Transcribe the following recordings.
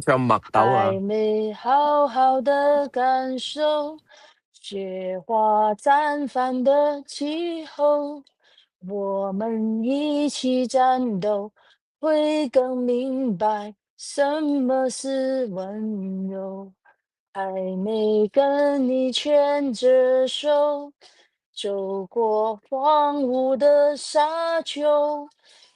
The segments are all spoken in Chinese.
唱麥豆啊！還沒好好的感受雪花綻放的氣候，我們一起戰鬥，會更明白什麼是溫柔。還沒跟你牽着手，走過荒蕪的沙丘，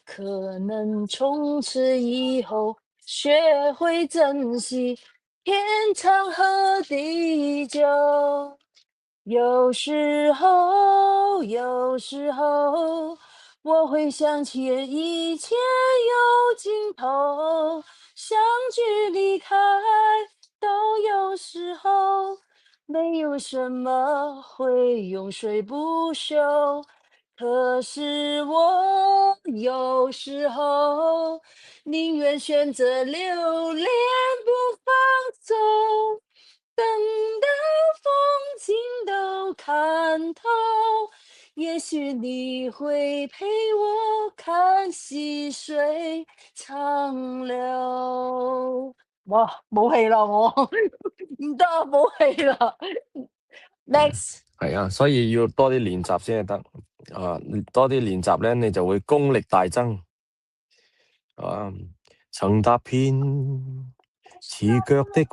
可能從此以後學會珍惜天長和地久。有時候，我會想起一切有盡頭，相聚離開都有時候，沒有什麼會永垂不朽。可是我有時候寧願選擇留戀不放手，等到風景都看透，也許你會陪我看細水長流。哇，冇氣啦我，唔得啊，冇氣啦。Next，係啊，所以要多啲練習先係得。啊，多啲練習咧，你就會功力大增。啊，曾踏遍刺腳的